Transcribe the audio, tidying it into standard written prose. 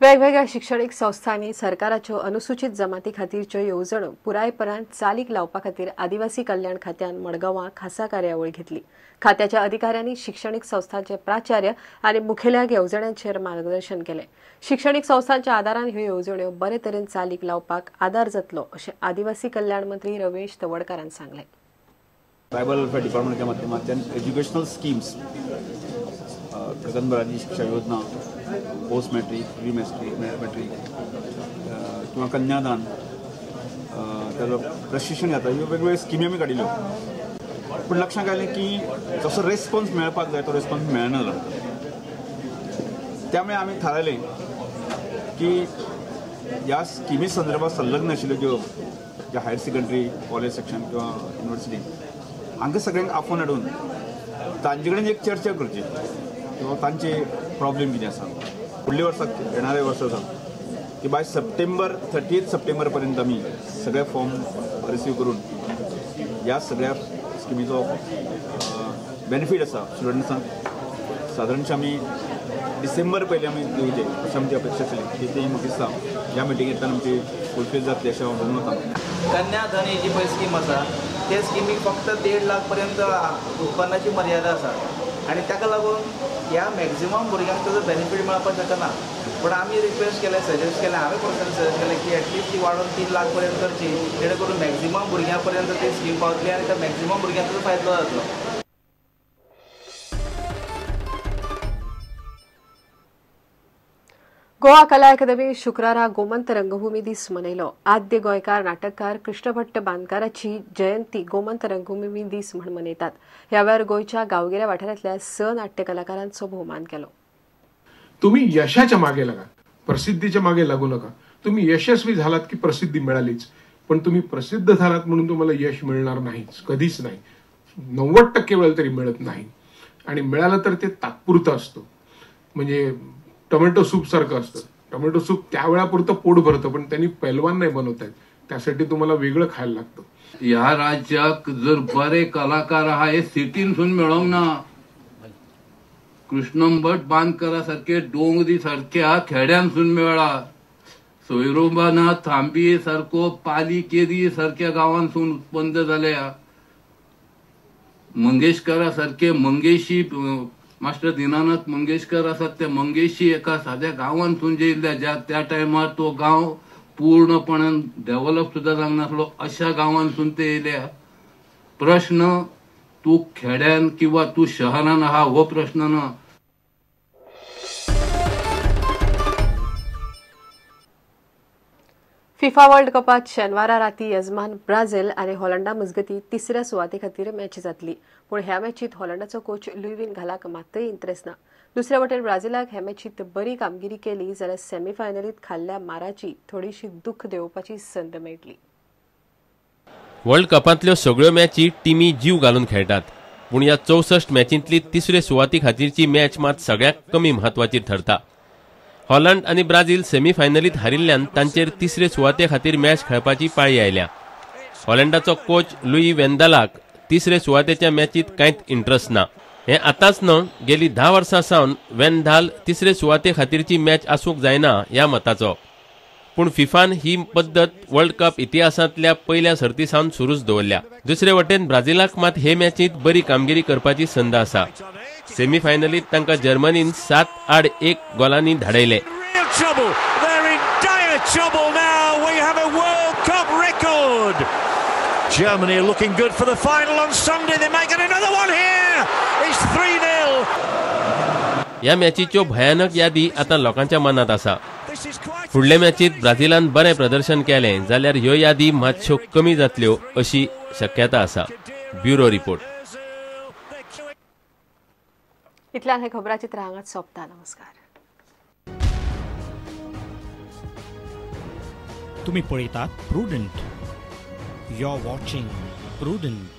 वेगवेगळ्या शिक्षणीक संस्थांनी सरकाराच्यो अनुसूचित जमाती खातीरच्यो येवजण्यो पुरायपणान चालीक लावपा खातीर आदिवासी कल्याण खात्यान मडगांवां खासा कार्यावळ घेतली। खात्याच्या अधिकाऱ्यांनी शिक्षणीक संस्थांचे प्राचार्य आनी मुखेल्याक येवजण्यांचेर मार्गदर्शन केलें। शिक्षणीक संस्थांच्या आदारान ह्यो येवजण्यो बरे तरेन चालीक लावपाक आदार जातलो अशें आदिवासी कल्याण मंत्री रमेश तवडकारान सांगलें। ट्रायबल वेलफेयर डिपार्टमेंटच्या माध्यमांतल्यान एज्युकेशनल स्कीम्स प्रगतभराची शिक्षा योजना, पोस्ट मॅट्रिक, प्री मॅट्रिक किंवा कन्यादान, प्रशिक्षण घेता, ह्यो वेगवेगळ्यो स्किमी आमी काडिल्ल्यो। पूण लक्षांत आयलें की जसो रेस्पॉन्स मेळपाक जाय तो रेस्पॉन्स मेळनालो। त्यामुळे आमी थारायलें की ह्या स्किमी संदर्भात संलग्न आशिल्ल्यो ज्या हायर सेकंडरी, कॉलेज सेक्शन किंवा युनिव्हर्सिटी हांकां सगळ्यांक आफोवन हाडून तांचे कडेन एक चर्चा करची किंवा तांचे प्रॉब्लेम कितें आसा फुडल्या वर्साक, येणाऱ्या वर्साक की बाय सप्टेंबर 30 सप्टेंबर पर्यंत आमी सगळे फॉर्म रिसीव करून ह्या सगळ्या स्किमीचो बेनिफीट आसा स्टुडंट्सांक सादारणशे आमी डिसेंबर पयलीं आमी दिवचे अशी आमची अपेक्षा आशिल्ली। ती म्हाका दिसता ह्या मिटिंगेंतल्यान आमची फुलफील जातली अशें हांव म्हणून वता। कन्याधन ही जी पळय स्कीम आसा ते स्किमीक फक्त 1.5 लाख पर्यंत उत्पन्नाची मर्यादा आसा आनी ताका लागून ह्या मॅक्झिमम भुरग्यांक ताजो बेनिफीट मेळपाक शकना। पूण आमी रिक्वेस्ट केलें, सजेस्ट केलें, हांवें पर्सनली सजेस्ट केलें की एटलीस्ट ती वाडोवन 3 लाख पर्यंत करची, जेणे करून मॅक्झिमम भुरग्यां पर्यंत ती स्कीम पावतली आनी त्या मॅक्झिमम भुरग्यांक ताजो फायदो जातलो। गोवा कला अकादमी शुक्रारा गोमंत रंगभूमी दीस मनयलो। आद्य गोंयकार नाटककार कृष्ण भट्ट बांदकाराची जयंती गोमंत रंगभूमी दीस म्हूण मनयतात। ह्या वेळार गोंयच्या गांवगिऱ्या वाठारांतल्या 6 नाट्य कलाकारांचो भोवमान केलो। तुम्ही यशाच्या मागे लागा, प्रसिद्धीच्या मागे लागू नका। तुम्ही यशस्वी झालात की प्रसिद्धी मिळालीच, पण तुम्ही प्रसिद्ध झालात म्हणून तुम्हाला यश मिळणार नाहीच, कधीच नाही। 90% वेळा तरी मिळत नाही आणि मिळालं तर ते तात्पुरतं असतं। म्हणजे टोमॅटो सूप सारखं असतं। टोमॅटो सूप त्यावेळापुरतं पोट भरतं, पण त्यांनी पैलवान नाही बनवता येत, त्यासाठी तुम्हाला वेगळं खायला लागतं। ह्या राज्याक जर बरे कलाकार आहा हे सिटीनसून मेळोंक ना। कृष्ण भट बांदकारा सारखे डोंगरी सारख्या खेड्यांसून मेळ्ळा। सोयरोबाना थांबी सारको पालिकेरी सारख्या गावांसून उत्पन्न जाल्या। मंगेशकरा सारखे मंगेशी मास्टर दीनानाथ मंगेशकर आसात ते मंगेशी एका साध्या गांवांतून जे येयल्या, ज्या त्या टायमार तो गांव पूर्णपणान डेव्हलप सुद्धा जावंक नासलो अशा गांवांतून ते येयल्या। प्रश्न तू खेड्यान किंवा तू शहरान आहा हो प्रश्न ना। फिफा वर्ल्ड कपात शेनवारा राती यजमान ब्राझील आनी हॉलंडा मजगती तिसऱ्या सुवाते खातीर मॅच जातली। पूण ह्या मॅचीत हॉलंडाचो कोच लुई वन घालाक मात्तय इंट्रेस्ट ना। दुसऱ्या वटेन ब्राझीलाक ह्या मॅचीत बरी कामगिरी केली जाल्यार सेमीफायनलीत खाल्ल्या माराची थोडीशी दुख देवपाची संद मेळटली। वर्ल्ड कपांतल्यो सगळ्यो मॅची टिमी जीव घालून खेळटात, पूण ह्या 64 मॅचींतली तिसरे सुवाती खातीरची मॅच मात सगळ्यात कमी म्हत्वाची ठरता। हॉलंड आनी ब्राझील सेमीफायनलीत हारिल्ल्यान तांचेर तिसरे सुवाते खातीर मॅच खेळपाची पाळी आयल्या। हॉलंडाचो कोच लुई वेंदालाक तिसरे सुवातेच्या मॅचीत कांयच इंट्रस्ट ना। हे आतांच न्हय, गेली 10 वर्सां सावन वेंदाल तिसरे सुवाते खातीरची मॅच आसूंक जायना ह्या मताचो। पूण फिफान ही पद्दत वर्ल्ड कप इतिहासांतल्या पयल्या सर्ती सावन सुरूच दवरल्या। दुसरे वटेन ब्राझीलाक मात हे मॅचीत बरी कामगिरी करपाची संद आसा। सेमीफायनलीत तांकां जर्मनीन 7-1 गोलांनी धाडयले। Germany are looking good for the final on Sunday. They might get another one here. It's 3-0. या मॅचीच्यो भयानक यादी आता लोकांच्या मनात आसा। फुडल्या मॅचीत ब्राझीलान बरें प्रदर्शन केलें जाल्यार ह्यो यादी मातश्यो कमी जातल्यो अशी शक्यता आसा। Bureau report. इतल्यान हे खबराचित्र हांगाच सोंपता। नमस्कार। तुम्ही पळयतात प्रुडंट। You're watching Prudent.